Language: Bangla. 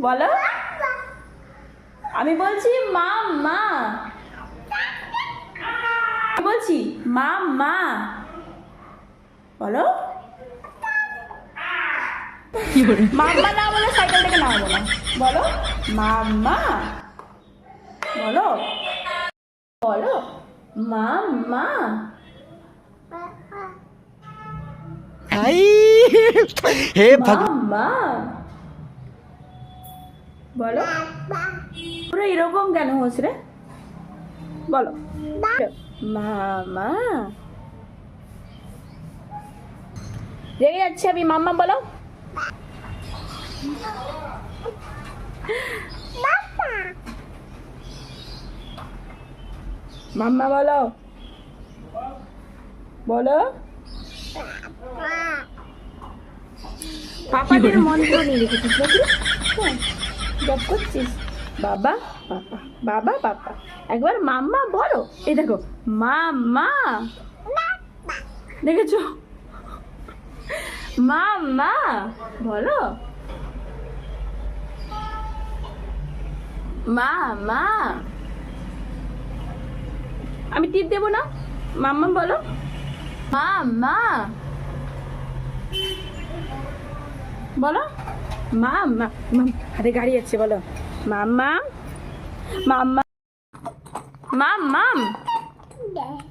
বলো। আমি বলছি মা মা, আমি বলছি মা মা, বলো। মাম্মা না বলে সাইকেল থেকে নামবো না, বলো মাম্মা, বলো বলো মাম্মা। हाय हे भगवान মাম্মা বলো। পুরো এরকম কেন হচ্ছে রে, বলো মামা। রেগে যাচ্ছে আমি, মাম্মা বলো। মাম্মা বলো, বলো। পাপাদের মন্ত্র নিয়ে রেখেছিস নাকি? হ্যাঁ, জব করছিস। বাবা পাপা, বাবা পাপা, একবার মাম্মা বলো। এই দেখো মাম্মা, দেখেছো? মাম্মা বলো, মাম্মা। আমি টিপ দেবো না, মাম্মা বলো মাম্মা, বলো মাম্মা। হাতে গাড়ি আছে, বলো মাম্মা মাম্মা মাম্মাম।